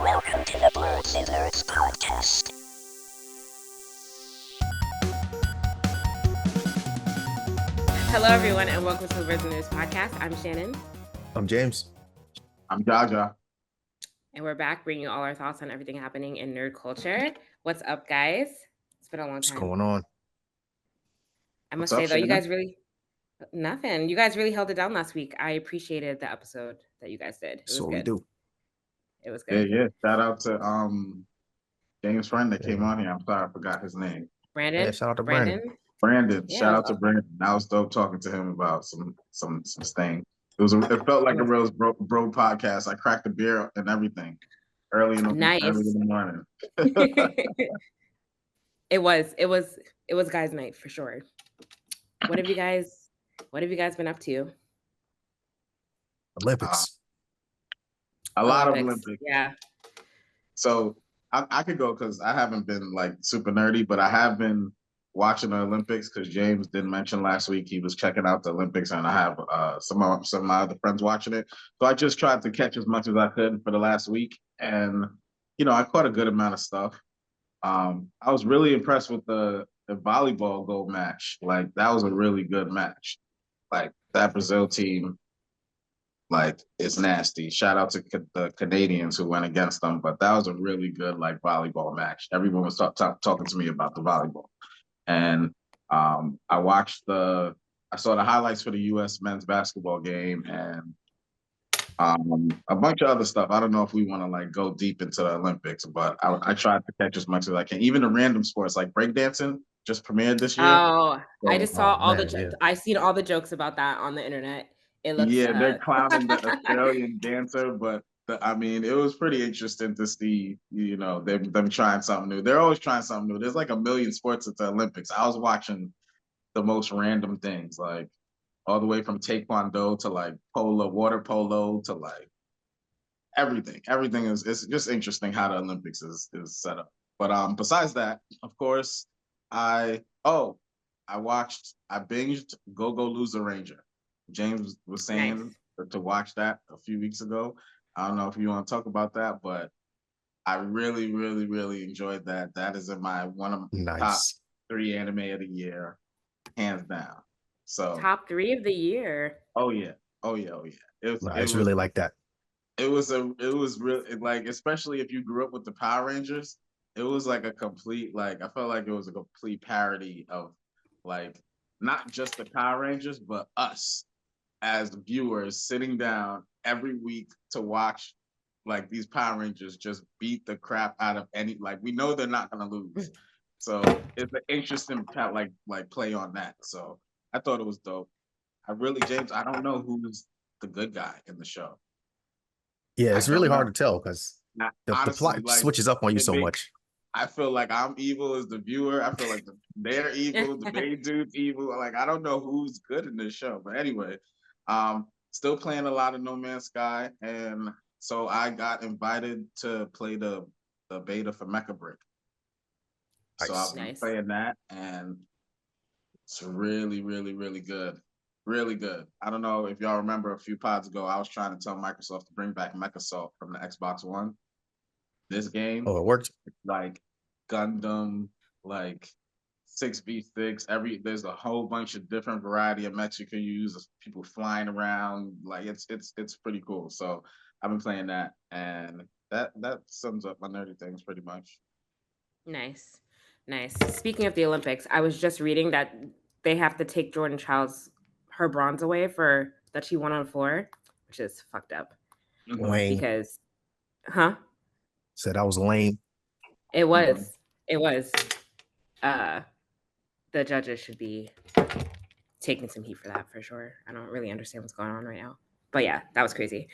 Welcome to the Blerdsnerds podcast. Hello, everyone, and welcome to the Blerdsnerds podcast. I'm Shannon. I'm James. I'm Jaja. And we're back bringing you all our thoughts on everything happening in nerd culture. What's up, guys? It's been a long What's time. going on? I must What's say, up, though, you Shannon? guys really... Nothing. You guys really held it down last week. I appreciated the episode that you guys did. It was So good. we do. It was Yeah, good. yeah. Shout out to James' friend that came on here. I'm sorry, I forgot his name. Brandon? Yeah, shout out to Brandon. Brandon. Yeah, Shout it out was to awesome. Brandon. That was dope talking to him about some thing. It felt like a real bro podcast. I cracked a beer and everything early in the morning. It was guys' night for sure. What have you guys been up to? Olympics. A lot of Olympics. Yeah. So I could go because I haven't been like super nerdy, but I have been watching the Olympics because James did mention last week he was checking out the Olympics, and I have some of my other friends watching it. So I just tried to catch as much as I could for the last week, and I caught a good amount of stuff. I was really impressed with the volleyball gold match. Like that was a really good match. Like that Brazil team, like it's nasty. Shout out to the Canadians who went against them, but that was a really good like volleyball match. Everyone was talking to me about the volleyball, and I saw the highlights for the U.S. men's basketball game and a bunch of other stuff. I don't know if we want to like go deep into the Olympics, but I tried to catch as much as I can. Even the random sports like breakdancing just premiered this year. Oh, I just saw Yeah. I seen all the jokes about that on the internet. It looks they're clowning the Australian dancer, but it was pretty interesting to see, them trying something new. They're always trying something new. There's like a million sports at the Olympics. I was watching the most random things, like all the way from taekwondo to like water polo to like everything. Everything it's just interesting how the Olympics is set up. But besides that, of course, I binged Go Go Loser Ranger. James was saying to watch that a few weeks ago. I don't know if you want to talk about that, but I really, really, really enjoyed that. That is in my one of my top 3 anime of the year, hands down. So top 3 of the year. Oh yeah. It was really like that. It was really like, especially if you grew up with the Power Rangers, it was like a complete, like, I felt like it was a complete parody of like not just the Power Rangers, but us as viewers sitting down every week to watch like these Power Rangers just beat the crap out of like we know they're not gonna lose. So it's an interesting like play on that. So I thought it was dope. James, I don't know who's the good guy in the show. Yeah, it's really hard to tell because the plot switches up on you so much. I feel like I'm evil as the viewer. I feel like they're evil, the main dude's evil. Like, I don't know who's good in this show. But anyway, still playing a lot of No Man's Sky. And so I got invited to play the beta for Mecha Brick. So I've been playing that, and it's really, really, really good. Really good. I don't know if y'all remember a few pods ago, I was trying to tell Microsoft to bring back MechAssault from the Xbox One. This game, it worked. Like Gundam, like 6v6. There's a whole bunch of different variety of mechs you can use. People flying around, like it's pretty cool. So I've been playing that, and that sums up my nerdy things pretty much. Nice. Speaking of the Olympics, I was just reading that they have to take Jordan Child's her bronze away for that she won on floor, which is fucked up. Lame. Because, Said I was lame. It was. The judges should be taking some heat for that for sure. I don't really understand what's going on right now, but yeah, that was crazy.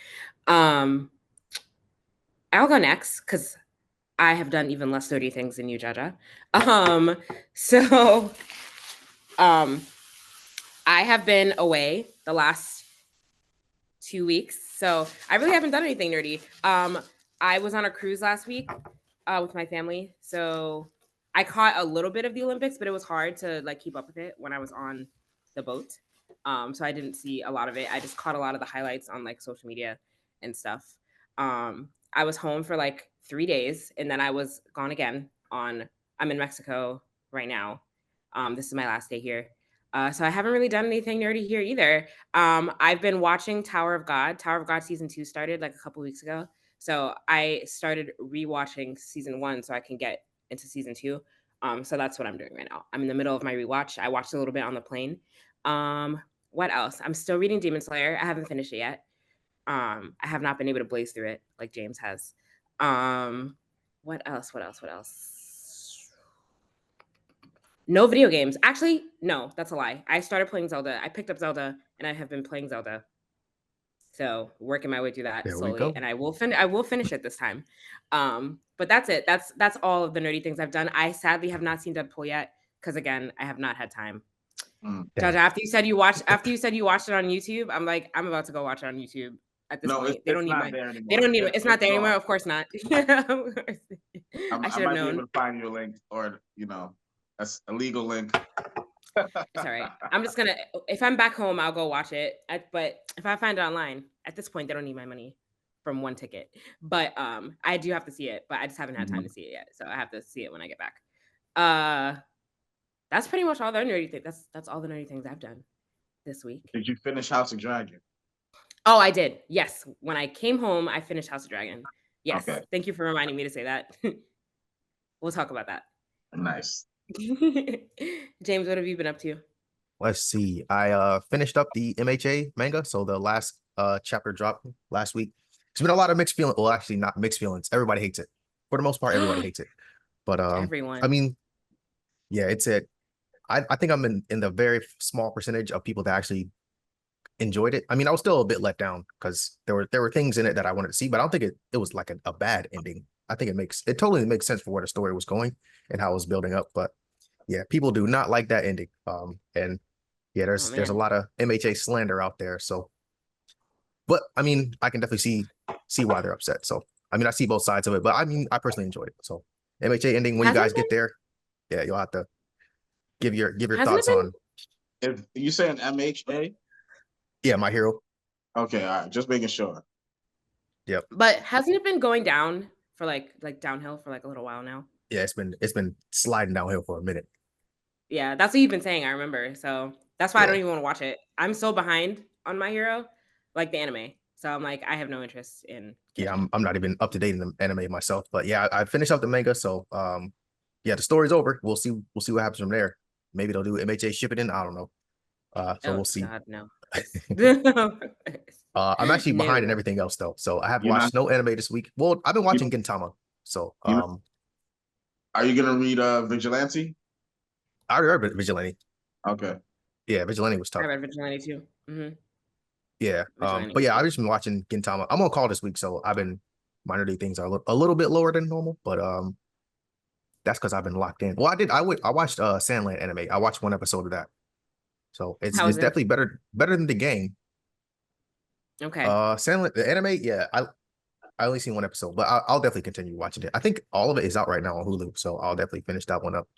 I'll go next because I have done even less nerdy things than you, Jaja. I have been away the last 2 weeks, so I really haven't done anything nerdy. I was on a cruise last week with my family, so I caught a little bit of the Olympics, but it was hard to like keep up with it when I was on the boat. So I didn't see a lot of it. I just caught a lot of the highlights on like social media and stuff. I was home for like 3 days, and then I was gone again I'm in Mexico right now. This is my last day here. So I haven't really done anything nerdy here either. I've been watching Tower of God. Tower of God season 2 started like a couple weeks ago. So I started rewatching season 1 so I can get into season 2. So that's what I'm doing right now. I'm in the middle of my rewatch. I watched a little bit on the plane. What else? I'm still reading Demon Slayer. I haven't finished it yet. I have not been able to blaze through it like James has. What else? No video games. Actually, no, that's a lie. I started playing Zelda. I picked up Zelda and I have been playing Zelda. So working my way through that There we slowly, go. and I will finish it this time. But that's it. That's all of the nerdy things I've done. I sadly have not seen Deadpool yet because again, I have not had time. Jaja, after you said you watched it on YouTube, I'm like, I'm about to go watch it on YouTube. At this point, they don't need my. They don't need it. It's not there anymore. Of course not. I should have known. Be able to find your link, or a legal link. It's all right. I'm just gonna. If I'm back home, I'll go watch it. But if I find it online, at this point, they don't need my money from one ticket. But I do have to see it. But I just haven't had time to see it yet, so I have to see it when I get back. That's pretty much all the nerdy things. That's all the nerdy things I've done this week. Did you finish House of Dragon? Oh, I did. Yes. When I came home, I finished House of Dragon. Yes. Okay. Thank you for reminding me to say that. We'll talk about that. Nice. James, what have you been up to? Let's see. I finished up the MHA manga, so the last chapter dropped last week. There's been a lot of mixed feelings. Well, actually, not mixed feelings. Everybody hates it. For the most part, everybody hates it. But everyone. I mean, yeah, it's it. I think I'm in the very small percentage of people that actually enjoyed it. I mean, I was still a bit let down because there were things in it that I wanted to see, but I don't think it was like a bad ending. I think it totally makes sense for where the story was going and how it was building up. But yeah, people do not like that ending. And yeah, there's a lot of MHA slander out there. So, but I mean, I can definitely see why they're upset. So I mean, I see both sides of it, but I mean, I personally enjoyed it. So MHA ending, when you guys get there, yeah, you'll have to give your thoughts on. If you saying MHA? Yeah, My Hero. Okay, all right, just making sure. Yep. But hasn't it been going down for like downhill for like a little while now? Yeah, it's been sliding downhill for a minute. Yeah, that's what you've been saying. I remember. So that's why I don't even want to watch it. I'm so behind on My Hero, like the anime. So I'm like, I have no interest in. Yeah, I'm not even up to date in the anime myself. But yeah, I finished up the manga. So yeah, the story's over. We'll see what happens from there. Maybe they'll do MHA ship it in. I don't know. So we'll see. God, no. I'm actually behind in everything else though. So I have watched no anime this week. Well, I've been watching Gintama. So are you gonna read Vigilante? I already read Vigilante. Okay. Yeah, Vigilante was tough. I read Vigilante too. Mm-hmm. Yeah. But yeah, I've just been watching Gintama. I'm on call this week, so I've been my nerdy things are a little bit lower than normal, but that's because I've been locked in. Well, I watched Sandland anime. I watched one episode of that. So it's definitely better than the game. Okay. Sandland, the anime, yeah, I only seen one episode, but I'll definitely continue watching it. I think all of it is out right now on Hulu, so I'll definitely finish that one up.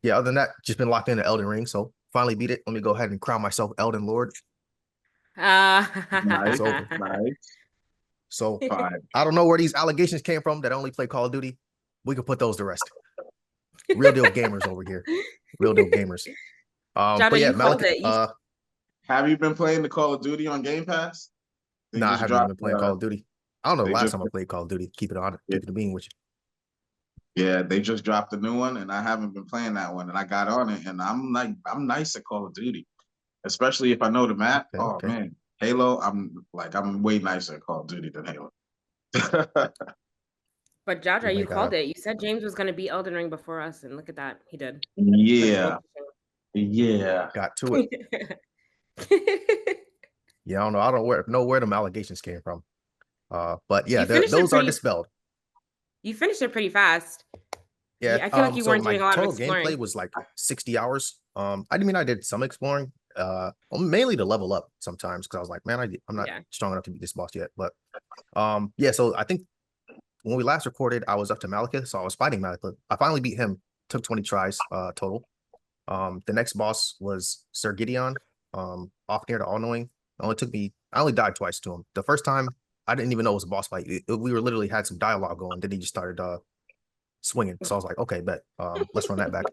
Yeah, other than that, just been locked into Elden Ring, so finally beat it. Let me go ahead and crown myself Elden Lord. Nice. So I don't know where these allegations came from that I only play Call of Duty. We could put those to rest. Real deal gamers over here. Real deal gamers. But yeah, Malekith, have you been playing the Call of Duty on Game Pass? No, I haven't been playing Call of Duty. I don't know the last time I played Call of Duty. Keep it a bean with you. Yeah, they just dropped a new one, and I haven't been playing that one. And I got on it, and I'm nice at Call of Duty, especially if I know the map. Okay. Man, Halo, I'm way nicer at Call of Duty than Halo. But Jaja, you called it. You said James was going to beat Elden Ring before us, and look at that, he did. Yeah, got to it. Yeah, I don't know where them allegations came from. But yeah, those are dispelled. You finished it pretty fast. Yeah, I feel like you weren't doing a lot of exploring. Gameplay was like 60 hours. I did some exploring. Mainly to level up sometimes because I was like, man, I'm not strong enough to beat this boss yet. But yeah, so I think when we last recorded, I was up to Malekith, so I was fighting Malekith. I finally beat him. Took 20 tries total. The next boss was Sir Gideon, off near the All-Knowing. I only died twice to him. The first time I didn't even know it was a boss fight. We were literally had some dialogue going. Then he just started swinging. So I was like, okay, bet. Let's run that back.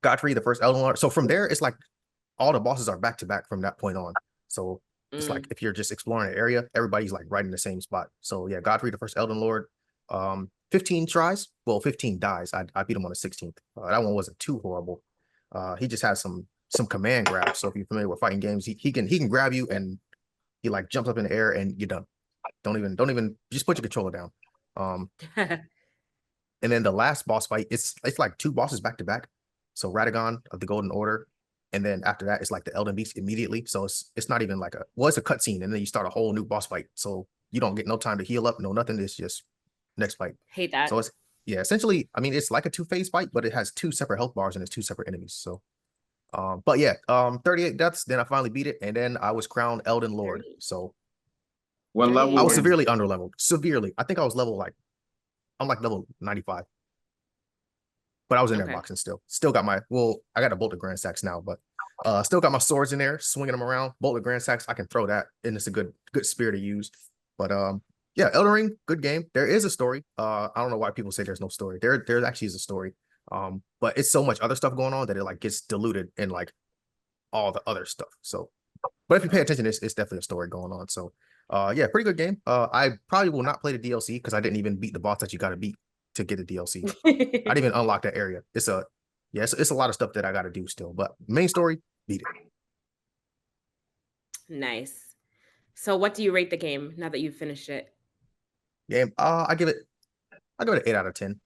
Godfrey, the first Elden Lord. So from there, it's like all the bosses are back to back from that point on. So it's like if you're just exploring an area, everybody's like right in the same spot. So yeah, Godfrey, the first Elden Lord. 15 tries. Well, 15 dies. I beat him on the 16th. That one wasn't too horrible. He just has some command grabs. So if you're familiar with fighting games, he can grab you and he like jumps up in the air and you're done. Don't even just put your controller down. And then the last boss fight, it's like 2 bosses back to back. So Radagon of the Golden Order, and then after that, it's like the Elden Beast immediately. So it's not even like it's a cutscene, and then you start a whole new boss fight. So you don't get no time to heal up, no nothing. It's just next fight. Hate that. So it's essentially, I mean, it's like a 2-phase fight, but it has 2 separate health bars and it's 2 separate enemies. So, but yeah, 38 deaths. Then I finally beat it, and then I was crowned Elden Lord. So What level? I was severely underleveled. Severely, I think I was I'm like level 95. But I was in there boxing still. Still got I got a Bolt of Grand Sacks now, but still got my swords in there, swinging them around. Bolt of Grand Sacks, I can throw that, and it's a good spear to use. But yeah, Elden Ring, good game. There is a story. I don't know why people say there's no story. There actually is a story. But it's so much other stuff going on that it like gets diluted in like all the other stuff. So, but if you pay attention, it's definitely a story going on. So, yeah, pretty good game. I probably will not play the DLC because I didn't even beat the boss that you got to beat to get the DLC. I didn't even unlock that area. It's a lot of stuff that I got to do still. But main story, beat it. Nice. So, what do you rate the game now that you've finished it? Game, I give it an 8 out of 10.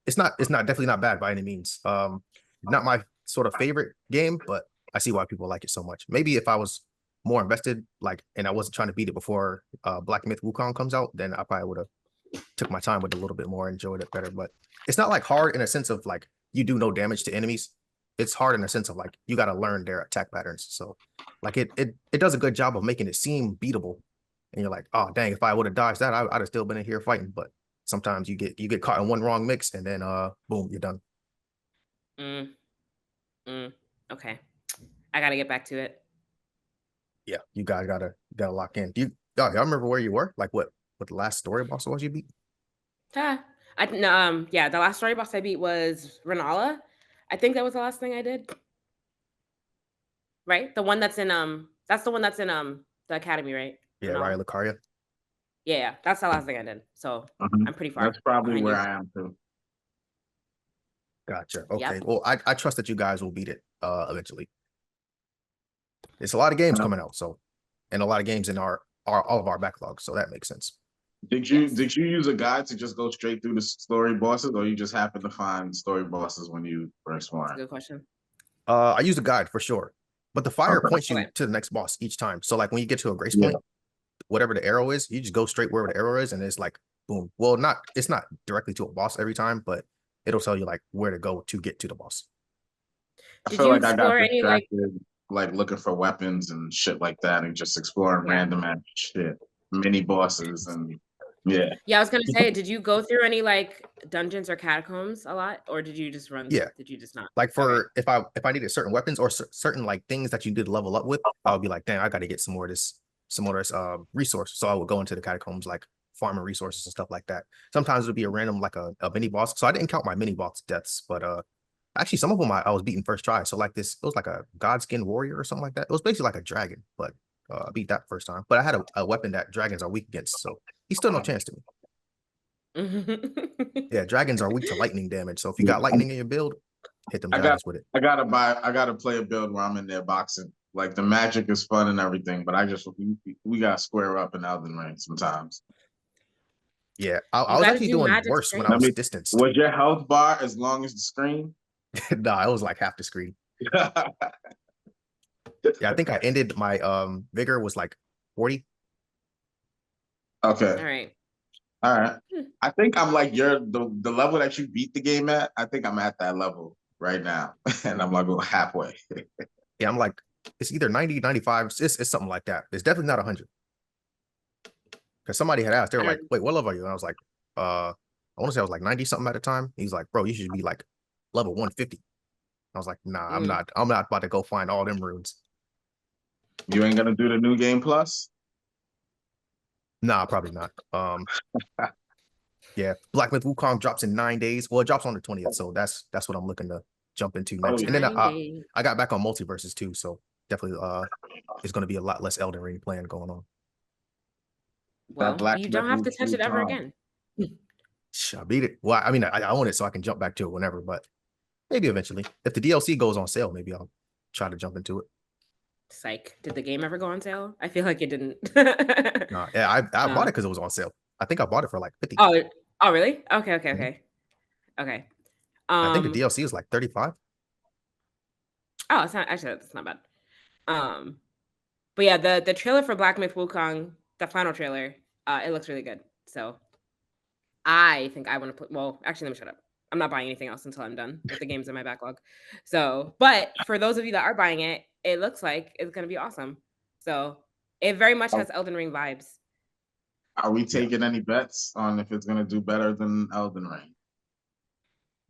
It's definitely not bad by any means. Not my sort of favorite game, but I see why people like it so much. Maybe if I was more invested, like, and I wasn't trying to beat it before Black Myth Wukong comes out, then I probably would have took my time with it a little bit more, enjoyed it better. But it's not like hard in a sense of like you do no damage to enemies. It's hard in a sense of like you got to learn their attack patterns. So like it does a good job of making it seem beatable. And you're like, oh dang, if I would have dodged that, I'd have still been in here fighting. But sometimes you get caught in one wrong mix, and then boom, you're done. Okay, I gotta get back to it. Yeah, you guys gotta lock in. Y'all remember where you were? Like what the last story boss was you beat? Yeah, the last story boss I beat was Renala. I think that was the last thing I did. Right, the one that's in that's the one that's in the academy, right? Yeah, Raya Lucaria. Yeah, that's the last thing I did. So I'm pretty far. That's probably where you. I am too. Gotcha. Okay. Yep. Well, I trust that you guys will beat it eventually. It's a lot of games coming out, so, and a lot of games in all of our backlog, so that makes sense. Did you use a guide to just go straight through the story bosses, or you just happen to find story bosses when you first won? Good question. I use a guide for sure, but the fire points you to the next boss each time. So like when you get to a grace point, whatever the arrow is, you just go straight wherever the arrow is, and it's like boom. Well, it's not directly to a boss every time, but it'll tell you like where to go to get to the boss. I feel like I got distracted, like looking for weapons and shit like that, and just exploring random ass shit, mini bosses, and yeah. I was gonna say, did you go through any like dungeons or catacombs a lot, or did you just run? Yeah. Did you just not? Like for if I needed certain weapons or certain like things that you did level up with, I'll be like, damn, I got to get some more of this resource. So I would go into the catacombs, like farming resources and stuff like that. Sometimes it'll be a random like a mini boss. So I didn't count my mini boss deaths, but actually some of them I was beating first try. So like it was like a Godskin warrior or something like that. It was basically like a dragon, but I beat that first time. But I had a weapon that dragons are weak against, so he's still no chance to me. Yeah, dragons are weak to lightning damage. So if you got lightning in your build, hit them dragons with it. I gotta play a build where I'm in there boxing. Like the magic is fun and everything, but we gotta square up in Elden Ring sometimes. Yeah, I was actually doing worse when I was distanced. Was your health bar as long as the screen? Nah, it was like half the screen. Yeah, I think I ended my vigor was like 40. Okay. All right. I think I'm like the level that you beat the game at. I think I'm at that level right now, and I'm like halfway. Yeah, I'm like it's either 90, 95. It's something like that. It's definitely not 100. Because somebody had asked, they were like, "Wait, what level are you?" And I was like, I want to say I was like 90 something at the time. He's like, "Bro, you should be like level 150." I was like, "Nah, I'm not about to go find all them runes." You ain't gonna do the new game plus? Nah, probably not. Yeah, Black Myth Wukong drops in 9 days. Well, it drops on the 20th, so that's what I'm looking to jump into Oh, next. yeah. And then 9 days. I got back on multiverses too, so definitely it's going to be a lot less Elden Ring playing going on. Well, Black you Myth don't have to touch it ever Wukong. again. I beat it. Well, I mean, I own it, so I can jump back to it whenever. But maybe eventually, if the DLC goes on sale, maybe I'll try to jump into it. Psych. Did the game ever go on sale? I feel like it didn't. Nah, yeah, I bought No. it because it was on sale. I think I bought it for like 50. Oh, oh, really? Okay, okay, Mhm. okay, okay. I think the DLC is like 35. Oh, it's not actually. That's not bad. Um, but yeah, the trailer for Black Myth Wukong, the final trailer, it looks really good. So I think I want to put. Well, actually, let me shut up. I'm not buying anything else until I'm done with the games in my backlog. So, but for those of you that are buying it, it looks like it's gonna be awesome. So it very much has Elden Ring vibes. Are we Yeah. taking any bets on if it's gonna do better than Elden Ring?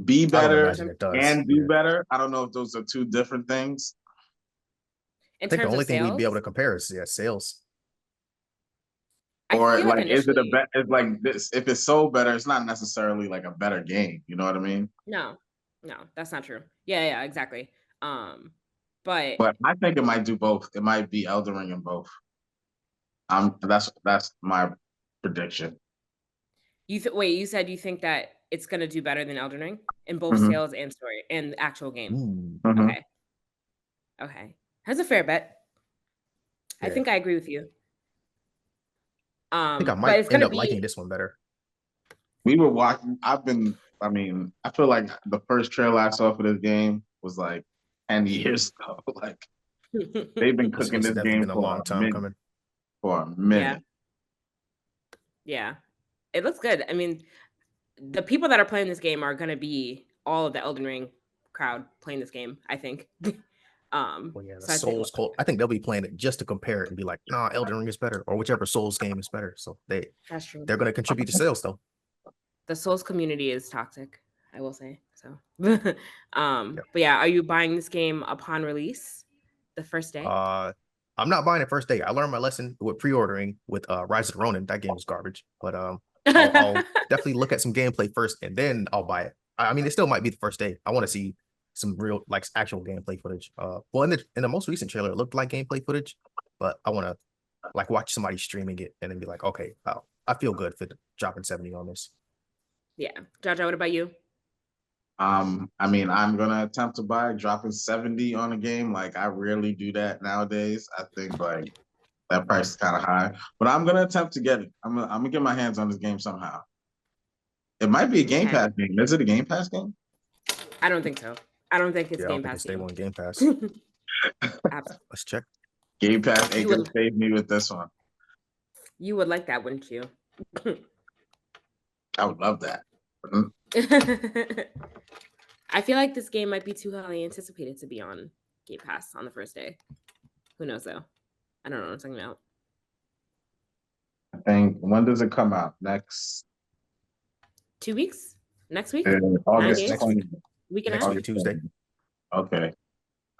Be I don't better imagine it does. and do Yeah. better. I don't know if those are two different things. In I think the terms only of thing we'd be able sales, to compare is sales. I Or feel like like, is it a initially, bet? It's like this. If it's sold better, it's not necessarily like a better game. You know what I mean? no, that's not true. Yeah, exactly. But But I think it might do both. It might be Elden Ring in both. That's my prediction. wait, you said you think that it's gonna do better than Elden Ring in both Mhm. sales and story and actual game. Ooh, Mhm. Okay, that's a fair bet. I yeah. think I agree with you. I think I But might it's end gonna up liking be this one better. We were watching. I mean, I feel like the first trailer I saw for this game was like 10 years ago. Like they've been It's, cooking it's this definitely game been a long time coming. for a yeah, minute. yeah. It looks good. I mean, the people that are playing this game are gonna be all of the Elden Ring crowd playing this game, I think. Well, yeah, the So I think Souls cult. I think they'll be playing it just to compare it and be like, nah, Elden Ring is better, or whichever Souls game is better. So that's true. they're going to contribute to sales though. The Souls community is toxic, I will say. So, Yeah. but yeah, are you buying this game upon release, the first day? I'm not buying it first day. I learned my lesson with pre-ordering with Rise of the Ronin. That game was garbage, but I'll definitely look at some gameplay first and then I'll buy it. I mean, it still might be the first day. I want to see some real, like, actual gameplay footage. Well, in the most recent trailer, it looked like gameplay footage, but I want to like watch somebody streaming it and then be like, okay, wow, I feel good for dropping 70 on this. Yeah, Jaja, what about you? I mean, I'm gonna attempt to buy it, dropping 70 on a game. Like I rarely do that nowadays. I think like that price is kind of high, but I'm gonna attempt to get it. I'm gonna get my hands on this game somehow. It might be a Game Okay, Pass game. Is it a Game Pass game? I don't think so. I don't think it's Yeah, I don't Game think Pass it's day game. one Game Pass. Absolutely, Let's check. Game Pass you ain't gonna would save me with this one. like that, wouldn't you? I would love that. Mhm. I feel like this game might be too highly anticipated to be on Game Pass on the first day. Who knows though? I don't know what I'm talking about. I think when does it come out? Next 2 weeks? Next week? 9 August days? Next week. 20th. Week and a Next half? week, Tuesday. Okay.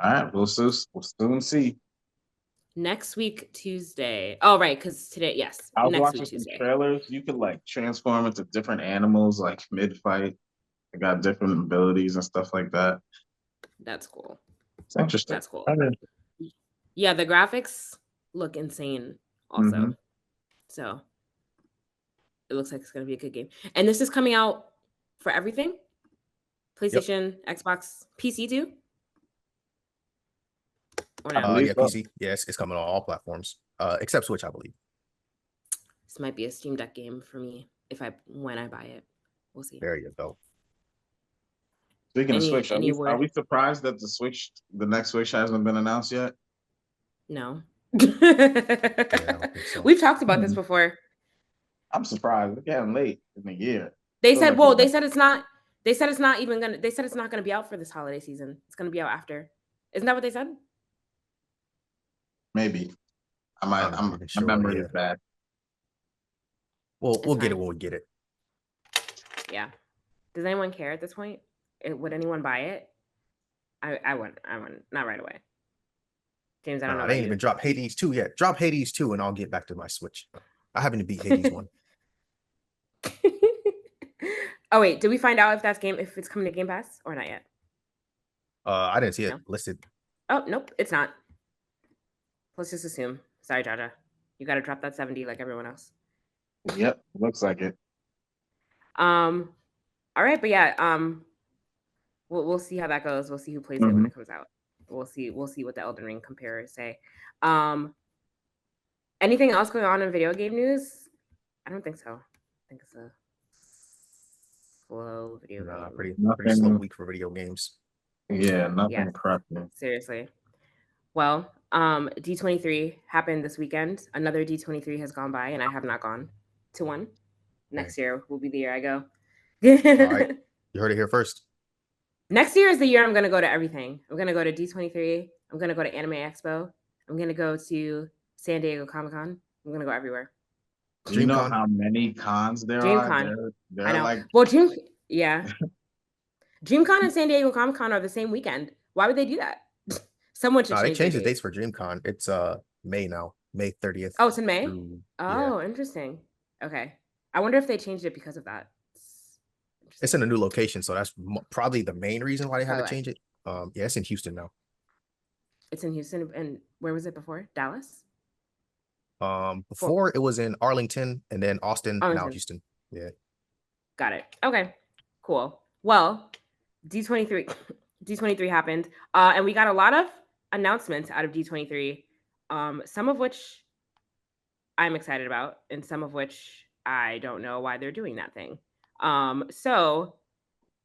All right. We'll soon see. Next week, Tuesday. Oh, right, because today, yes, I was next week, watching some Tuesday. trailers. You could like transform into different animals like mid fight. They got different abilities and stuff like that. That's cool. It's interesting. That's cool. Yeah, the graphics look insane also. Mhm. So it looks like it's going to be a good game. And this is coming out for everything? PlayStation, Xbox, PC too? Or I no? believe Yeah, so. PC. Yes, it's coming on all platforms, except Switch, I believe. This might be a Steam Deck game for me when I buy it. We'll see. There you go. Speaking of Switch, Any are word? we surprised that the next Switch hasn't been announced yet? No. Yeah, I don't think so. We've talked about this before. I'm surprised. We're getting late in the year. They Feel said, like well, it's- they said it's not even gonna, they said it's not gonna be out for this holiday season. It's gonna be out after. Isn't that what they said? maybe. I'm not even My sure. memory Yeah, is bad. we'll get it fine. when we get it. Yeah. Does anyone care at this point? Would anyone buy it? I wouldn't. Not right away. James, I don't know Nah, about they ain't you. even dropped Hades 2 yet. Drop Hades 2 and I'll get back to my Switch. I haven't beat Hades 1. Oh wait, did we find out if it's coming to Game Pass or not yet? I didn't see it No. listed. Oh nope, it's not. Let's just assume. Sorry, Jaja. You got to drop that 70 like everyone else. Yep, looks like it. All right, but yeah, we'll see how that goes. We'll see who plays it when it comes out. We'll see what the Elden Ring comparers say. Anything else going on in video game news? I don't think so. I think it's a slow video game. Pretty slow week for video games. Yeah, nothing correctly. Seriously. Well, D23 happened this weekend. Another D23 has gone by, and I have not gone to one. Next year will be the year I go. All right, you heard it here first. Next year is the year I'm going to go to everything. I'm going to go to D23. I'm going to go to Anime Expo. I'm going to go to San Diego Comic-Con. I'm going to go everywhere. Do you know how many cons there DreamCon. are? They're I know. like... Well, DreamCon and San Diego Comic-Con are the same weekend. Why would they do that? Someone should change they changed the dates for DreamCon. It's May now, May 30th. Oh, it's in May? Interesting. Okay. I wonder if they changed it because of that. It's in a new location, so that's probably the main reason why they had to change it. Yeah, it's in Houston now. It's in Houston, and where was it before? Dallas? Before it was in Arlington and then Austin, now Houston. Yeah. Got it. Okay. Cool. Well, D23 happened, and we got a lot of announcements out of D23, some of which I'm excited about, and some of which I don't know why they're doing that thing. So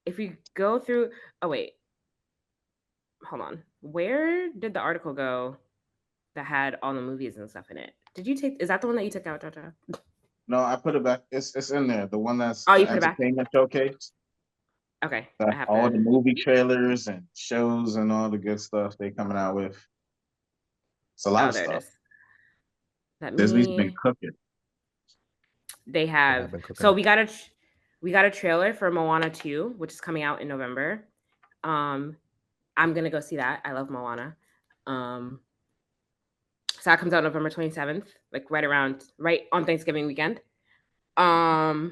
if we go through, hold on. Where did the article go that had all the movies and stuff in it? Is that the one that you took out, Jaja? No, I put it back. It's in there. The one that's the you put entertainment showcase. Okay. All the movie trailers and shows and all the good stuff they coming out with. It's a lot of stuff. Disney's been cooking. They have. So we got a trailer for Moana 2, which is coming out in November. I'm gonna go see that. I love Moana. So that comes out November 27th, like right on Thanksgiving weekend. What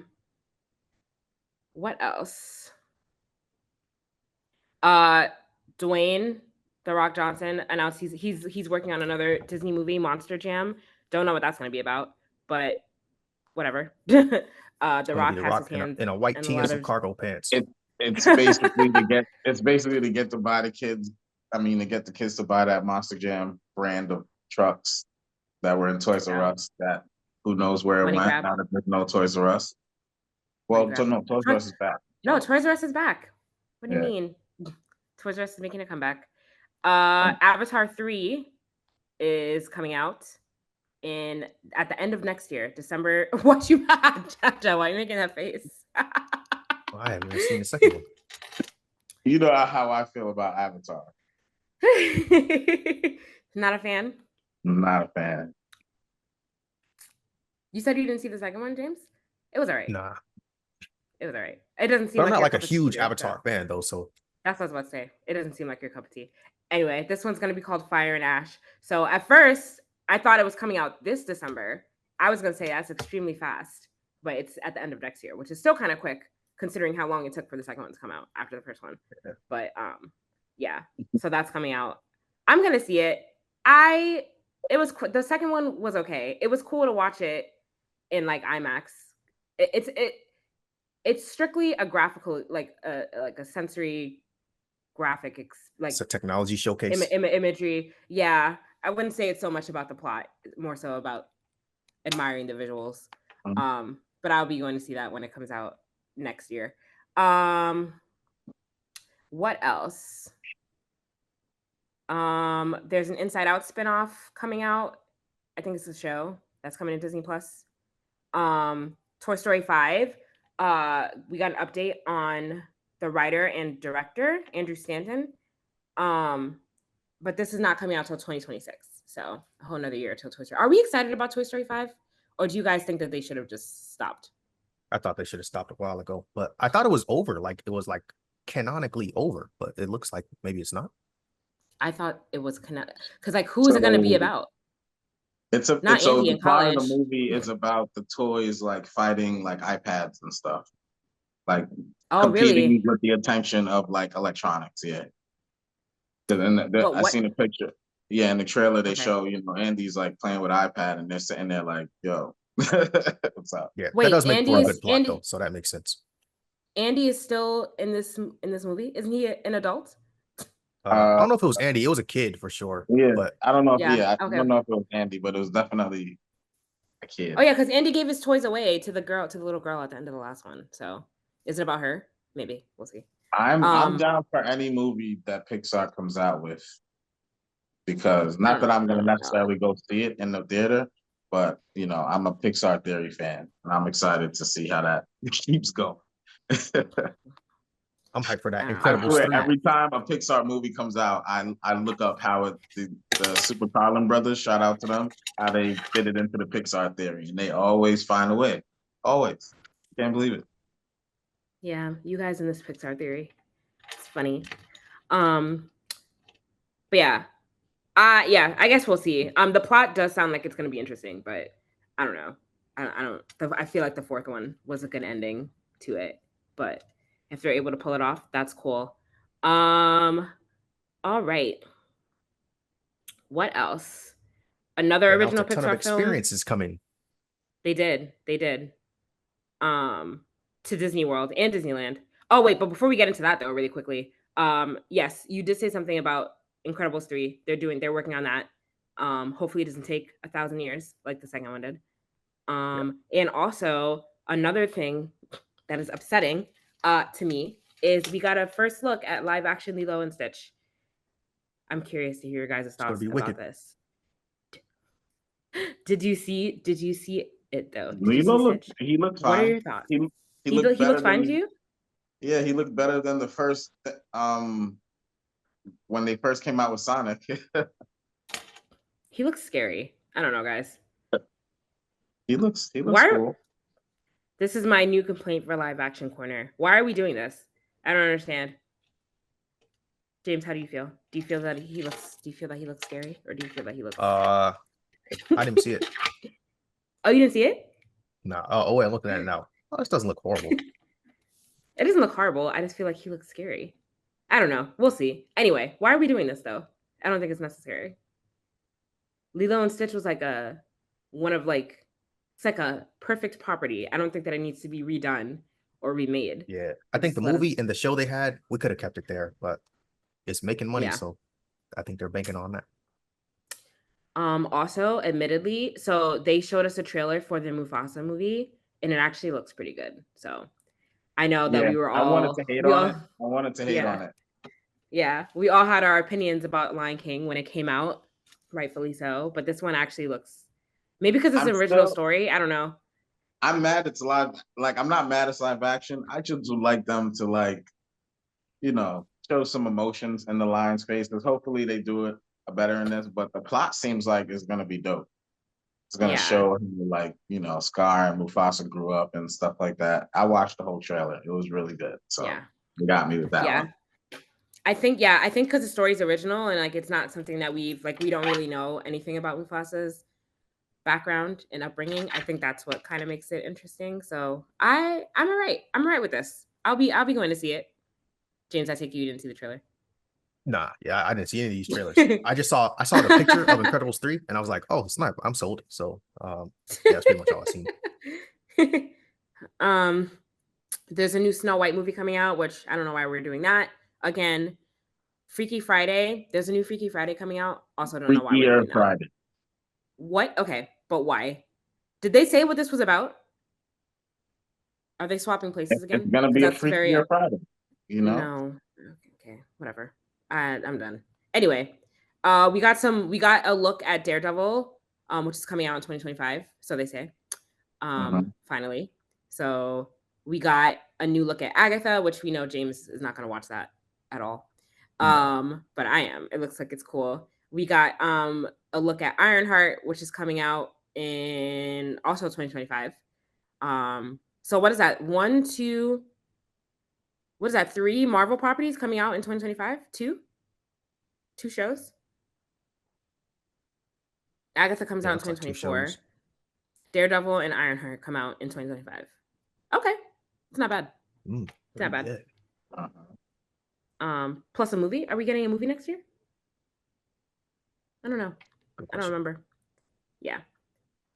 else? Dwayne The Rock Johnson announced he's working on another Disney movie, Monster Jam. Don't know what that's going to be about, but whatever. The Rock has his hand in a white tee and some cargo pants. It's basically to get to buy the kids. I mean, to get the kids to buy that Monster Jam brand of trucks that were in Toys R Us. That who knows where it went now that there's no Toys R Us. Well, no, Toys R Us is back. No, Toys R Us is back. What do you mean? Toys R Us is making a comeback. Avatar 3 is coming out at the end of next year, December. What you had, Jaja? Why are you making that face? I haven't even seen the second one. You know how I feel about Avatar. Not a fan? Not a fan. You said you didn't see the second one, James? It was all right. Nah. It was all right. It doesn't seem I'm not like a huge Avatar fan, though, so. That's what I was about to say. It doesn't seem like your cup of tea. Anyway, this one's going to be called Fire and Ash. So at first, I thought it was coming out this December. I was going to say that's extremely fast, but it's at the end of next year, which is still kind of quick considering how long it took for the second one to come out after the first one. Yeah. But yeah, so that's coming out. I'm going to see it. The second one was okay. It was cool to watch it in like IMAX. It's strictly a graphical, like a sensory graphic, it's a technology showcase. Imagery. Yeah, I wouldn't say it's so much about the plot, more so about admiring the visuals. But I'll be going to see that when it comes out next year. What else? There's an Inside Out spinoff coming out. I think it's a show that's coming to Disney Plus. Toy Story 5. We got an update on the writer and director, Andrew Stanton. But this is not coming out till 2026. So a whole nother year till Toy Story. Are we excited about Toy Story 5? Or do you guys think that they should have just stopped? I thought they should have stopped a while ago, but I thought it was over. Like it was like canonically over, but it looks like maybe it's not. I thought it was because like who is it going to be about? Not So Andy the in plot of the college. movie is about the toys like fighting like iPads and stuff, like Oh, competing really? with the attention of like electronics. Yeah, 'cause But I what? seen a picture. Yeah, in the trailer they Okay. show Andy's like playing with iPad and they're sitting there like, yo, what's up? Yeah, that Wait, does make for a good plot though, so that makes sense. Andy is still in this movie. Isn't he an adult? I Uh, don't know if it was Andy. It was a kid for sure, yeah, but I don't know if Yeah. I Okay. don't know if it was Andy, but it was definitely a kid. Oh yeah, because Andy gave his toys away to the little girl at the end of the last one. So is it about her? Maybe we'll see. I'm down for any movie that Pixar comes out with because I not don't that know. I'm I gonna don't know. necessarily go see it in the theater, but I'm a Pixar theory fan and I'm excited to see how that keeps going. I'm hyped for that. I don't I Incredibles swear, 3. every time a Pixar movie comes out, I look up how the Super Carlin brothers, shout out to them, how they fit it into the Pixar theory, and they always find a way. Always, can't believe it. Yeah, you guys in this Pixar theory. It's funny. Um, but yeah. Yeah, I guess we'll see. The plot does sound like it's gonna be interesting, but I don't know. I don't I feel like the fourth one was a good ending to it. But if they're able to pull it off, that's cool. All right. What else? Another They announced a original ton of Pixar film. experiences coming. They did. They did. Um, to Disney World and Disneyland. Oh wait, but before we get into that though, really quickly, yes, you did say something about Incredibles 3. They're working on that. Hopefully it doesn't take 1,000 years like the second one did. Yeah, And also another thing that is upsetting to me is we got a first look at live action Lilo and Stitch. I'm curious to hear your guys' it's going to thoughts be about wicked. this. Did you see it though? Did you see Lilo Stitch? he looked What are fine. your thoughts? He He looked he better looked fine to than you? yeah, he looked better than the first when they first came out with Sonic. He looks scary. I don't know, guys. He looks Why? cool. This is my new complaint for live action corner. Why are we doing this? I don't understand. James, how do you feel? Do you feel that he looks? Do you feel that he looks scary, or do you feel that he looks? I didn't see it. Oh, you didn't see it? No. Oh, wait, I'm looking at it now. Oh, this doesn't look horrible. It doesn't look horrible. I just feel like he looks scary. I don't know. We'll see. Anyway, why are we doing this though? I don't think it's necessary. Lilo and Stitch was like it's like a perfect property. I don't think that it needs to be redone or remade. Yeah, I think the Just let us. movie and the show they had, we could have kept it there, but it's making money, Yeah. so I think they're banking on that. Also, admittedly, so they showed us a trailer for the Mufasa movie, and it actually looks pretty good. So I know that Yeah, I wanted to hate on it. I wanted to hate yeah, on it. yeah, we all had our opinions about Lion King when it came out, rightfully so. But this one actually looks maybe because it's I'm an original still story. I don't know. I'm mad it's live. Like I'm not mad it's live action. I just would like them to show some emotions in the lion's faces. Hopefully they do it better in this. But the plot seems like it's gonna be dope. It's gonna Yeah, show Scar and Mufasa grew up and stuff like that. I watched the whole trailer. It was really good. So yeah, you got me with that yeah. one. I think because the story's original and like it's not something that we don't really know anything about Mufasa's background and upbringing. I think that's what kind of makes it interesting. So I'm all right. I'm all right with this. I'll be going to see it. James, I take you didn't see the trailer. Nah, yeah, I didn't see any of these trailers. I saw the picture of Incredibles 3 and I was like, oh, snap, I'm sold. So yeah, that's pretty much all I've seen. um, there's a new Snow White movie coming out, which I don't know why we're doing that again. Freaky Friday. There's a new Freaky Friday coming out. Also, don't know why we're Freakier doing that. Friday. What? Okay, but why? Did they say what this was about? Are they swapping places It's again? gonna Because be a that's very Freakier Friday. You know, no. Okay, whatever. I'm done. Anyway, we got a look at Daredevil, which is coming out in 2025. So they say, Mhm. finally. So we got a new look at Agatha, which we know James is not going to watch that at all. No. But I am. It looks like it's cool. We got a look at Ironheart, which is coming out in also 2025. So what is that? One, two, what is that? 3 Marvel properties coming out in 2025? Two shows? Agatha comes Yeah, out in looks like 2024. 2 shows. Daredevil and Ironheart come out in 2025. Okay, it's not bad. It's not bad. Good. Plus a movie. Are we getting a movie next year? I don't know. Good I don't question. remember. Yeah.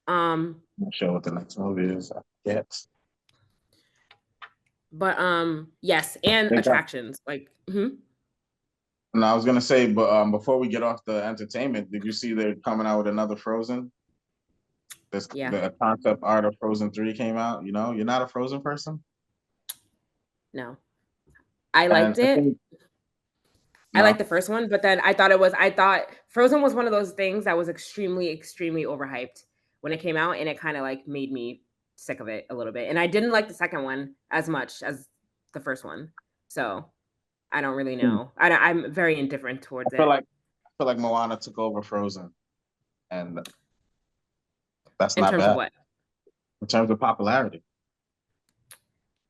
I'm not sure what the next movie is. Yes. But yes, and They got- attractions. Like No, I was gonna say, but before we get off the entertainment, did you see they're coming out with another Frozen? Yeah. The concept art of Frozen 3 came out. You know, you're not a Frozen person. No. I And liked I it. think I no, liked the first one, but then I thought Frozen was one of those things that was extremely, extremely overhyped when it came out, and it kind of like made me sick of it a little bit. And I didn't like the second one as much as the first one. So I don't really know. I'm very indifferent towards it. I feel like Moana took over Frozen, and that's In not terms of bad what? in terms of popularity.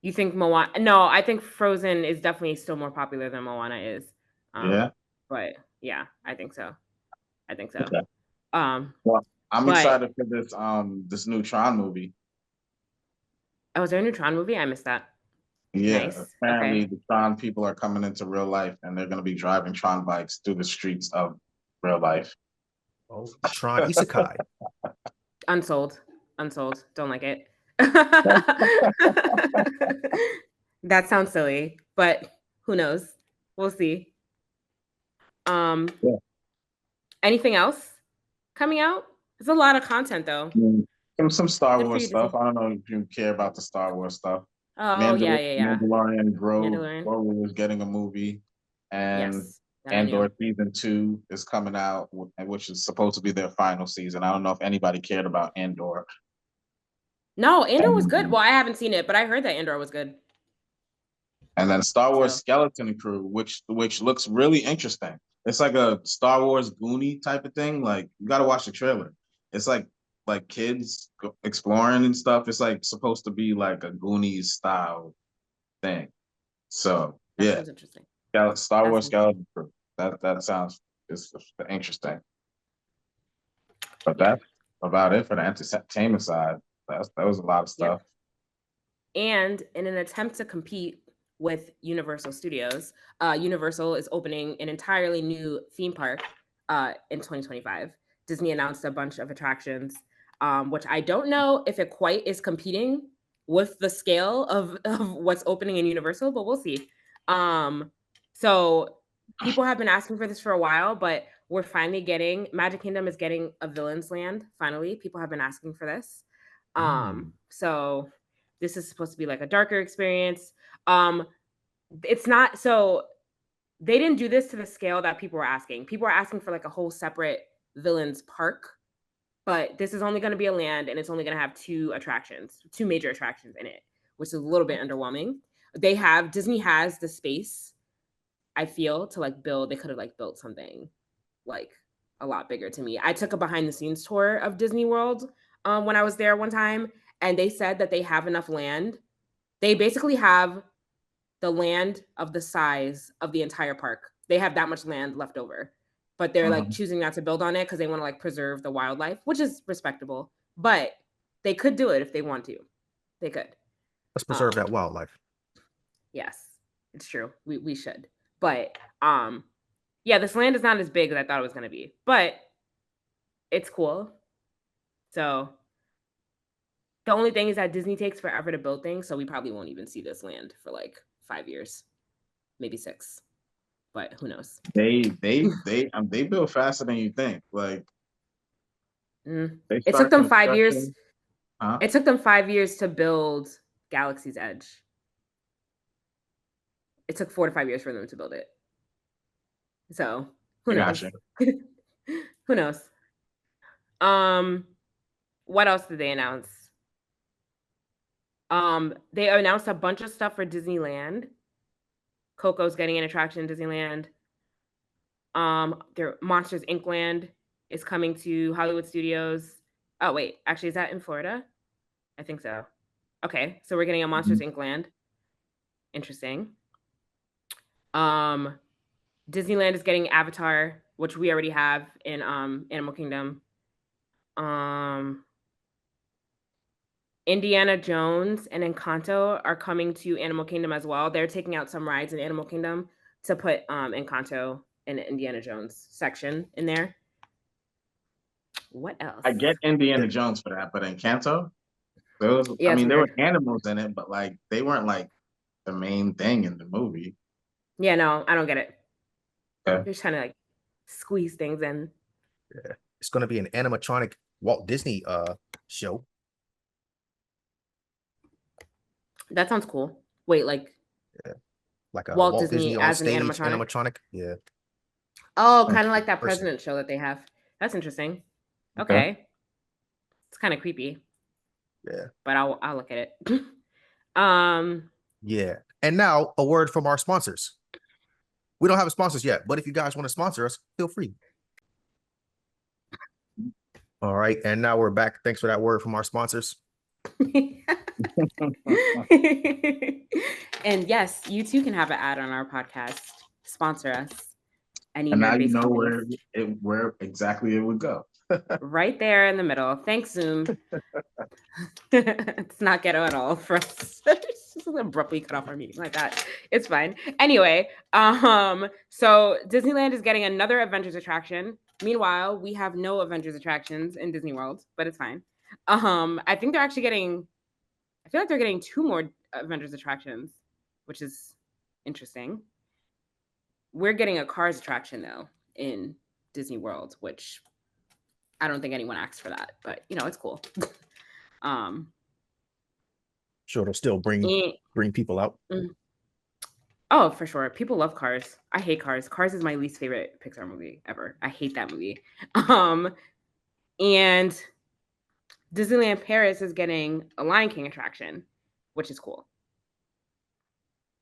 You think Moana? No, I think Frozen is definitely still more popular than Moana is. Yeah. But yeah, I think so. I think so. Okay. Um, Well, I'm but excited for this new Tron movie. oh, was there a new Tron movie? I missed that. Yeah, Nice. apparently Okay. the Tron people are coming into real life and they're going to be driving Tron bikes through the streets of real life. Oh, Tron Isekai. Unsold. Unsold. Don't like it. That sounds silly, but who knows? We'll see. Yeah. Anything else coming out? There's a lot of content though. Some Star Good for Wars you, stuff. Disney. I don't know if you care about the Star Wars stuff. Oh yeah. Mandalorian Mandalorian. Grogu is getting a movie, and Yes, that I knew. Andor season 2 is coming out, which is supposed to be their final season. I don't know if anybody cared about Andor. No, Andor was good. And, Well, I haven't seen it, but I heard that Andor was good. and then Star Wars So Skeleton Crew, which looks really interesting. It's like a Star Wars Goonie type of thing. Like you got to watch the trailer. It's like kids exploring and stuff. It's like supposed to be like a Goonies style thing. So that yeah, sounds interesting. Star That Wars sounds Skeleton Crew. That sounds is interesting. But yeah. that's about it for the entertainment side. That was a lot of Yep. stuff. And in an attempt to compete with Universal Studios, Universal is opening an entirely new theme park in 2025. Disney announced a bunch of attractions, which I don't know if it quite is competing with the scale of what's opening in Universal, but we'll see. So people have been asking for this for a while, but we're finally getting Magic Kingdom is getting a Villains Land. Finally, people have been asking for this. So this is supposed to be like a darker experience. It's not so they didn't do this to the scale that people were asking. People were asking for like a whole separate villains park, but this is only going to be a land and it's only going to have two major attractions in it, which is a little bit underwhelming. Disney has the space, I feel, to like build. They could have like built something like a lot bigger to me. I took a behind the scenes tour of Disney World when I was there one time, and they said that they have enough land. They basically have the land of the size of the entire park. They have that much land left over, but they're like choosing not to build on it because they want to like preserve the wildlife, which is respectable. But they could do it if they want to. They could. Let's preserve that wildlife. Yes, it's true. We should. But yeah, this land is not as big as I thought it was going to be, but it's cool. So the only thing is that Disney takes forever to build things, so we probably won't even see this land for like 5 years, maybe 6. But who knows? They build faster than you think. Like they It took start them 5 years. construction. Huh? It took them 5 years to build Galaxy's Edge. It took 4 to 5 years for them to build it. So who knows? Who knows? What else did they announce? They announced a bunch of stuff for Disneyland. Coco's getting an attraction in Disneyland. Their Monsters Inc. land is coming to Hollywood Studios. Oh wait, actually, is that in Florida? I think so. Okay, so we're getting a Monsters Inc. land. Interesting. Disneyland is getting Avatar, which we already have in Animal Kingdom. Indiana Jones and Encanto are coming to Animal Kingdom as well. They're taking out some rides in Animal Kingdom to put Encanto and Indiana Jones section in there. What else? I get Indiana Jones for that, but Encanto, those, Yeah, I it's mean, there were weird. animals in it, but like they weren't like the main thing in the movie. Yeah, no, I don't get it. Okay. They're just trying to like squeeze things in. Yeah. It's going to be an animatronic Walt Disney show. That sounds cool. Wait, like Like a Walt Walt Disney Disney on as an stage animatronic? animatronic. Yeah. Oh, kind of like that Person. president show that they have. That's interesting. Okay. Okay. It's kind of creepy. Yeah. But I'll look at it. Yeah. And now a word from our sponsors. We don't have sponsors yet, but if you guys want to sponsor us, feel free. All right. And now we're back. Thanks for that word from our sponsors. And yes, you too can have an ad on our podcast. Sponsor us. Any And now you nerd-based know companies. where exactly it would go. Right there in the middle. Thanks, Zoom. It's not ghetto at all for us. Just abruptly cut off our meeting like that. It's fine. Anyway, so Disneyland is getting another Avengers attraction. Meanwhile, we have no Avengers attractions in Disney World, but it's fine. I think they're actually getting, I feel like they're getting 2 more Avengers attractions, which is interesting. We're getting a Cars attraction though in Disney World, which I don't think anyone asked for that, but you know, it's cool. Sure, it'll still bring people out. Oh, for sure. People love Cars. I hate Cars. Cars is my least favorite Pixar movie ever. I hate that movie. And Disneyland Paris is getting a Lion King attraction, which is cool.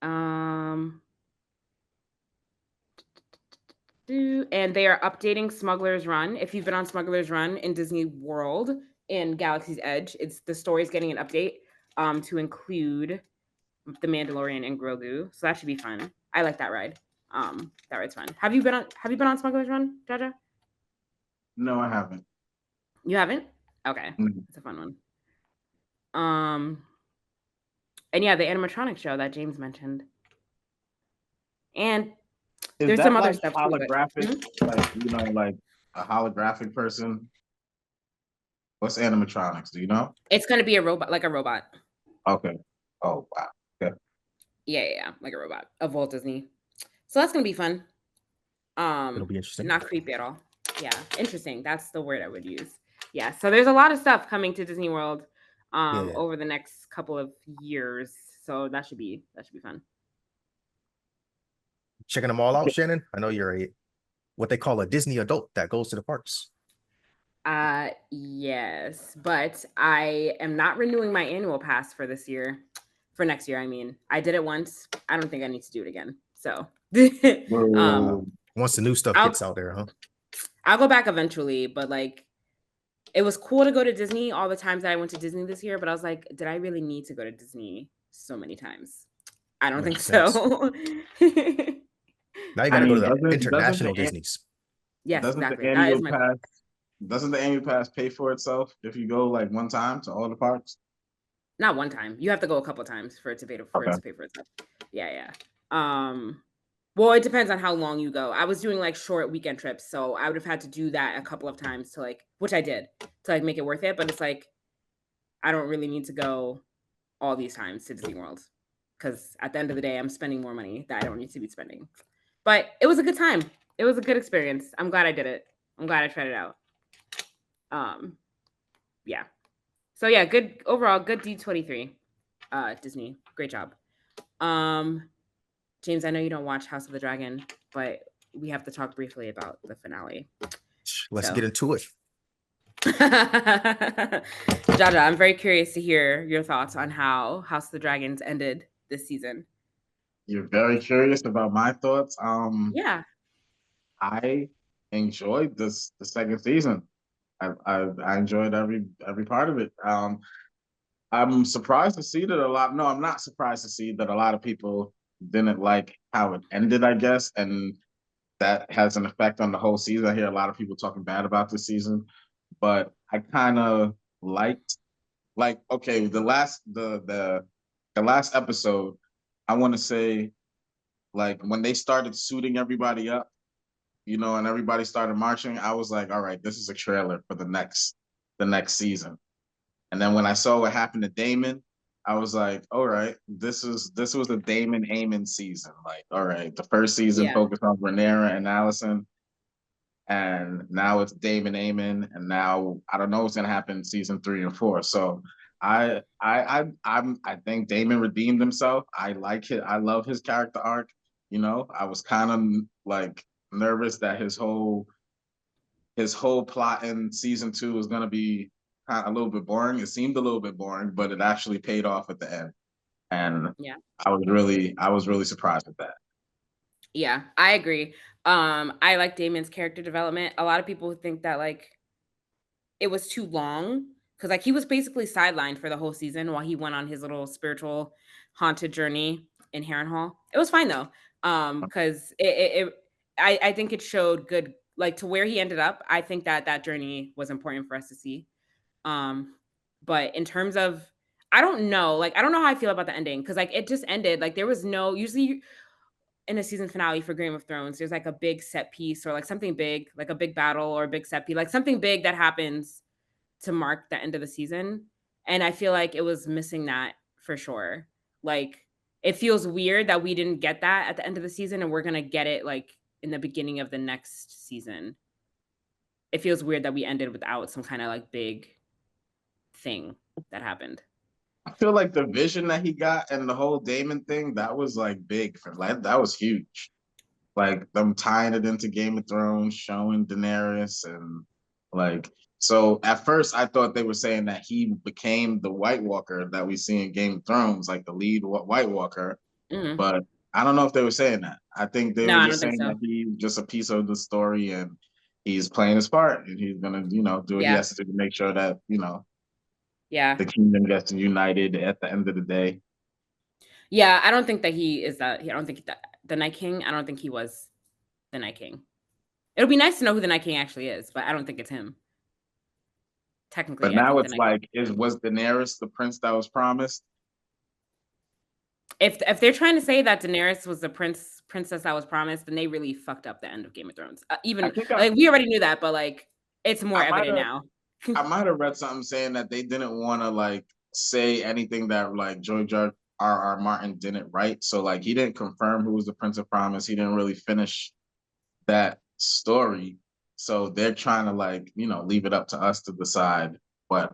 And they are updating Smuggler's Run. If you've been on Smuggler's Run in Disney World in Galaxy's Edge, the story's getting an update to include the Mandalorian and Grogu. So that should be fun. I like that ride. That ride's fun. Have you been on Smuggler's Run, Jaja? No, I haven't. You haven't? Okay. Mm-hmm. It's a fun one. And yeah, the animatronic show that James mentioned. And there's some other stuff holographic, like like a holographic person. What's animatronics? Do you know? It's gonna be a robot, like a robot. Okay. Oh wow. Okay. Yeah, like a robot of Walt Disney. So that's gonna be fun. It'll be interesting. Not creepy at all. Yeah, interesting. That's the word I would use. Yeah. So there's a lot of stuff coming to Disney World over the next couple of years. So that should be fun. Checking them all out, Shannon. I know you're what they call a Disney adult that goes to the parks. Yes, but I am not renewing my annual pass for next year. I mean, I did it once. I don't think I need to do it again. So, once the new stuff gets out there, huh? I'll go back eventually, but like, it was cool to go to Disney all the times that I went to Disney this year, but I was like, did I really need to go to Disney so many times? I don't think so. Now you gotta go to the international Disneys. Yes, exactly. That is my pass. Doesn't the annual pass pay for itself if you go like one time to all the parks? Not one time. You have to go a couple times for it to pay for itself. Yeah. Well, it depends on how long you go. I was doing like short weekend trips, so I would have had to do that a couple of times to like, which I did, to like make it worth it. But it's like, I don't really need to go all these times to Disney World because at the end of the day, I'm spending more money that I don't need to be spending. But it was a good time. It was a good experience. I'm glad I did it. I'm glad I tried it out. Yeah. So yeah, good overall, good D23. Disney. Great job. James, I know you don't watch House of the Dragon, but we have to talk briefly about the finale. Let's get into it. Jaja, I'm very curious to hear your thoughts on how House of the Dragons ended this season. You're very curious about my thoughts. Yeah. I enjoyed the second season. I enjoyed every part of it. I'm surprised to see that I'm not surprised to see that a lot of people didn't like how it ended, I guess, and that has an effect on the whole season. I hear a lot of people talking bad about this season, but I kind of liked okay, the last episode, I want to say like when they started suiting everybody up, and everybody started marching, I was like, all right, this is a trailer for the next season. And then when I saw what happened to Damon, I was like, all right, this was a Damon Aemon season. Like, all right, the first season Yeah. focused on Rhaenyra and Allison, and now it's Damon Aemon, and now I don't know what's gonna happen in season 3 and 4. So I think Damon redeemed himself. I like it. I love his character arc. I was kind of like nervous that his whole plot in season 2 was gonna be kind of a little bit boring. It seemed a little bit boring, but it actually paid off at the end, and Yeah. I was really surprised at that. Yeah, I agree. I like Damon's character development. A lot of people think that like it was too long because like he was basically sidelined for the whole season while he went on his little spiritual haunted journey in Harrenhal. It was fine though, because I think it showed good like to where he ended up. I think that that journey was important for us to see. Um, but in terms of I don't know, like I don't know how I feel about the ending because like it just ended. Like there was no usually in a season finale for Game of Thrones, there's like a big set piece or like something big, like a big battle or a big set piece, like something big that happens to mark the end of the season. And I feel like it was missing that for sure. Like it feels weird that we didn't get that at the end of the season and we're going to get it like in the beginning of the next season. It feels weird that we ended without some kind of like big thing that happened. I feel like the vision that he got and the whole Damon thing, that was like big for like that was huge. Like them tying it into Game of Thrones, showing Daenerys and like so at first I thought they were saying that he became the White Walker that we see in Game of Thrones, like the lead White Walker, Mhm. but I don't know if they were saying that. I think they No, were I don't just think saying so. that he's just a piece of the story and he's playing his part and he's gonna, do what he Yeah. has to do to make sure that, Yeah. the kingdom gets united at the end of the day. Yeah. I don't think that he is that. I don't think that the Night King, I don't think he was the Night King. It'll be nice to know who the Night King actually is, but I don't think it's him. But Technically, I now think the it's Night King. like, was Daenerys the prince that was promised? If they're trying to say that Daenerys was the princess that was promised, then they really fucked up the end of Game of Thrones. I Even think I, like we already knew that, but like it's more I might evident have now. I might have read something saying that they didn't want to like say anything that like George R. Martin didn't write. So like he didn't confirm who was the Prince of Promise. He didn't really finish that story. So they're trying to like, leave it up to us to decide what,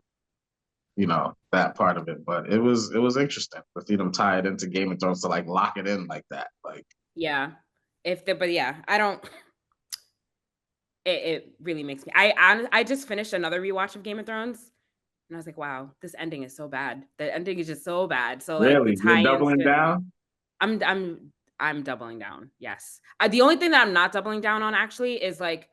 that part of it. But it was interesting to see them tie it into Game of Thrones to like lock it in like that. Like Yeah. But yeah, I don't. It really makes me. I just finished another rewatch of Game of Thrones, and I was like, wow, this ending is so bad. The ending is just so bad. So like the really, you're tie-ins doubling to down? I'm I'm I'm doubling down. Yes. The only thing that I'm not doubling down on actually is like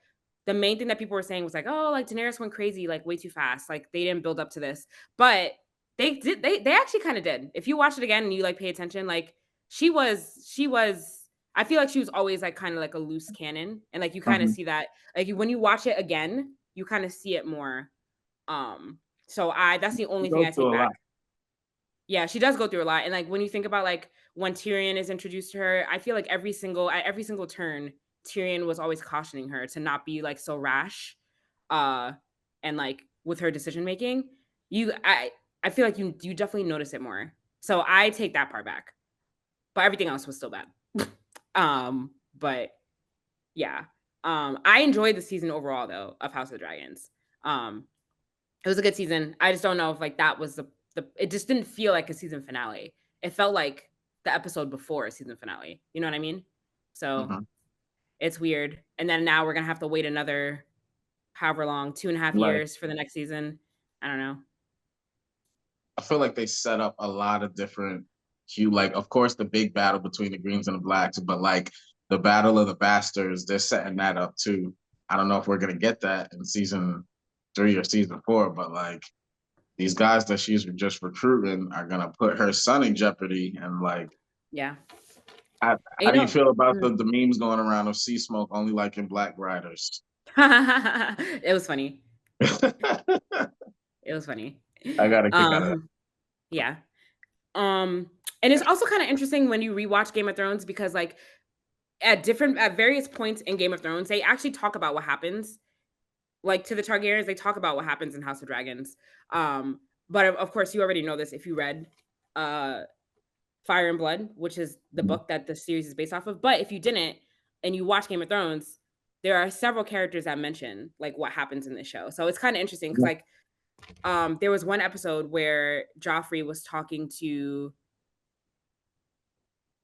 the main thing that people were saying was like, oh, like Daenerys went crazy like way too fast. Like they didn't build up to this. But they actually kind of did. If you watch it again and you like pay attention, like she was I feel like she was always like kind of like a loose cannon. And like you kind of Mhm. see that like when you watch it again, you kind of see it more. So I that's the You only thing go I take through a back. lot. Yeah, she does go through a lot, and, like, when you think about, like, when Tyrion is introduced to her, I feel like at every single turn, Tyrion was always cautioning her to not be, like, so rash, uh, and, like, with her decision making. You I feel like you definitely notice it more. So I take that part back, but everything else was still bad. But yeah. I enjoyed the season overall, though, of House of the Dragons. Um it was a good season. I just don't know if like that was the it just didn't feel like a season finale. It felt like the episode before a season finale. You know what I mean? So Mhm. it's weird. And then now we're gonna have to wait another however long, 2.5 Like years for the next season. I don't know. I feel like they set up a lot of different hue. Like, of course, the big battle between the Greens and the Blacks, but like the Battle of the Bastards, they're setting that up too. I don't know if we're gonna get that in season 3 or season 4, but like these guys that she's just recruiting are gonna put her son in jeopardy. And like, Yeah. And how you do you know, feel about the memes going around of Sea Smoke only liking black riders? it was funny. It was funny. I got a kick out of that. Yeah. And it's also kind of interesting when you rewatch Game of Thrones because like at various points in Game of Thrones, they actually talk about what happens. Like to the Targaryens, they talk about what happens in House of Dragons. But of course, you already know this if you read Fire and Blood, which is the book that the series is based off of. But if you didn't and you watch Game of Thrones, there are several characters that mention like what happens in the show. So it's kind of interesting because like there was one episode where Joffrey was talking to,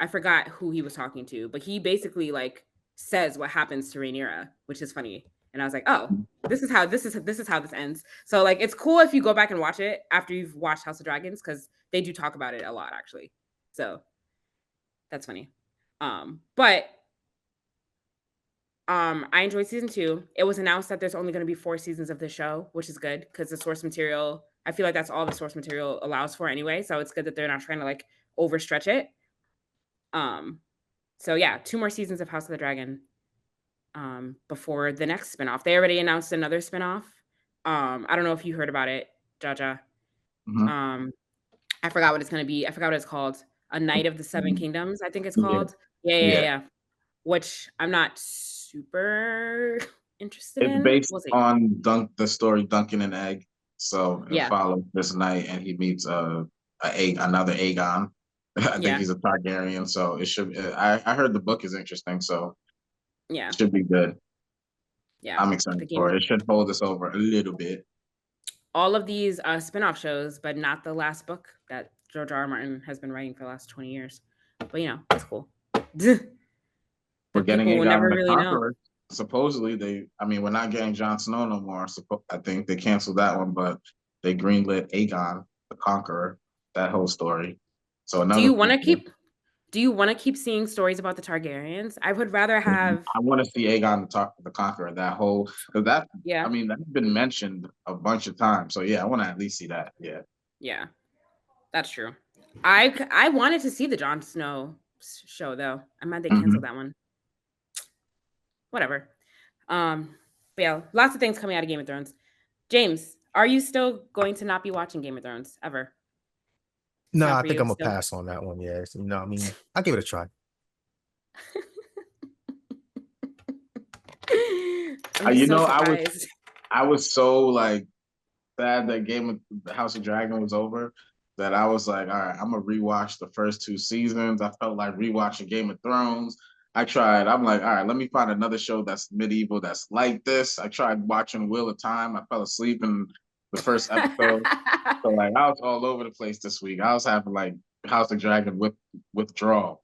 I forgot who he was talking to, but he basically like says what happens to Rhaenyra, which is funny. And I was like, oh, this is how this ends. So like it's cool if you go back and watch it after you've watched House of Dragons because they do talk about it a lot actually. So that's funny. But I enjoyed season 2. It was announced that there's only going to be 4 seasons of the show, which is good because the source material, I feel like that's all the source material allows for anyway. So it's good that they're not trying to like overstretch it. So yeah, 2 more seasons of House of the Dragon before the next spinoff. They already announced another spinoff. I don't know if you heard about it, Jaja. I forgot what it's going to be. I forgot what it's called. A Knight of the Seven Kingdoms, I think it's called. Yeah. Which I'm not super interested in. It's based We'll see. on the story Duncan and Egg. So it Yeah. follows this knight and he meets another Aegon. I think he's a Targaryen, so it should. I heard the book is interesting, so yeah, it should be good. Yeah, I'm excited for it. It should hold us over a little bit. All of these spin-off shows, but not the last book that George R. R. Martin has been writing for the last 20 years. But you know, it's cool. We're getting people will never the really Conqueror. know. Supposedly, we're not getting Jon Snow no more. I think they canceled that one, but they greenlit Aegon, the Conqueror, that whole story. So Do you want to keep seeing stories about the Targaryens? I would rather have. I want to see Aegon the Conqueror. That whole because that's been mentioned a bunch of times. So yeah, I want to at least see that. Yeah. Yeah, that's true. I wanted to see the Jon Snow show though. I'm mad they canceled that one. Whatever. But yeah, lots of things coming out of Game of Thrones. James, are you still going to not be watching Game of Thrones ever? No, I think I'm gonna pass on that one. Yeah, I'll give it a try. I was so like sad that the House of Dragon was over that I was like, all right, I'm gonna rewatch the first 2 seasons. I felt like rewatching Game of Thrones. I'm like, all right, let me find another show that's medieval that's like this. I tried watching Wheel of Time. I fell asleep in the first episode. So like I was all over the place this week. I was having like House of Dragon withdrawal.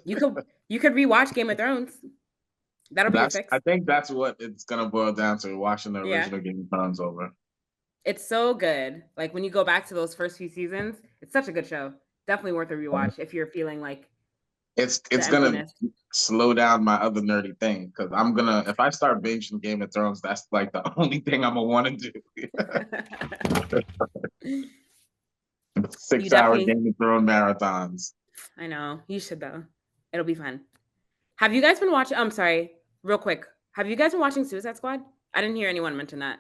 You could rewatch Game of Thrones. That'll be your fix. I think that's what it's gonna boil down to, watching the original Game of Thrones over. It's so good. Like when you go back to those first few seasons, it's such a good show. Definitely worth a rewatch if you're feeling like it's gonna slow down my other nerdy thing because if I start binging Game of Thrones, that's like the only thing I'm gonna want to do. 6-hour Game of Thrones marathons. I know you should though. It'll be fun. Have you guys been watching? I'm sorry, real quick. Have you guys been watching Suicide Squad? I didn't hear anyone mention that.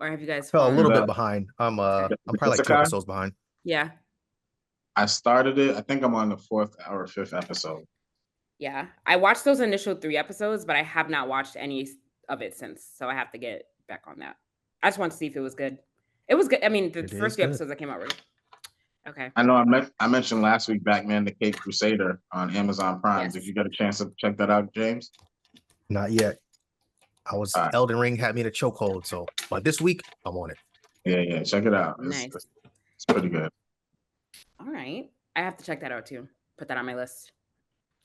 Or have you guys fell a little bit behind? I'm probably like 2 episodes behind. Yeah. I started it. I think I'm on the 4th or 5th episode. Yeah. I watched those initial 3 episodes, but I have not watched any of it since. So I have to get back on that. I just want to see if it was good. It was good. I mean, the first 2 episodes that came out were good. Okay. I know I mentioned last week Batman the Caped Crusader on Amazon Prime. Yes. Did you get a chance to check that out, James? Not yet. Elden Ring had me in a chokehold, but this week I'm on it. Yeah, check it out. Nice. It's pretty good. All right. I have to check that out too. Put that on my list.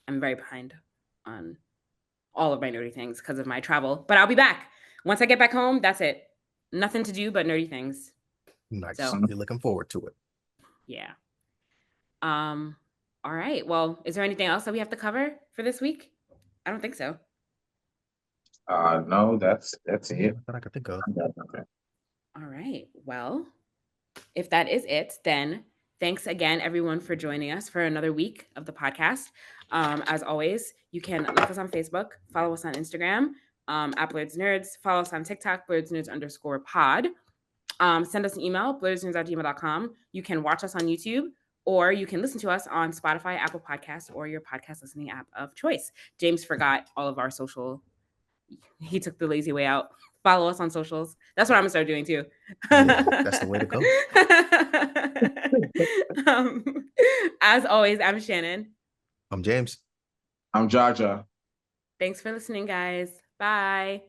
I'm very behind on all of my nerdy things because of my travel, but I'll be back. Once I get back home, that's it. Nothing to do but nerdy things. Nice. So, you're looking forward to it. Yeah. All right. Well, is there anything else that we have to cover for this week? I don't think so. No, that's it. That I could think of. Okay. All right. Well, if that is it, then thanks again, everyone, for joining us for another week of the podcast. As always, you can like us on Facebook, follow us on Instagram, at Blerdsnerds. Follow us on TikTok, Blerdsnerds_pod. Send us an email, blerdsnerds@gmail.com. You can watch us on YouTube, or you can listen to us on Spotify, Apple Podcasts, or your podcast listening app of choice. James forgot all of our social. He took the lazy way out. Follow us on socials. That's what I'm gonna start doing too. Yeah, that's the way to go. As always, I'm Shannon. I'm James. I'm Jaja. Thanks for listening, guys. Bye.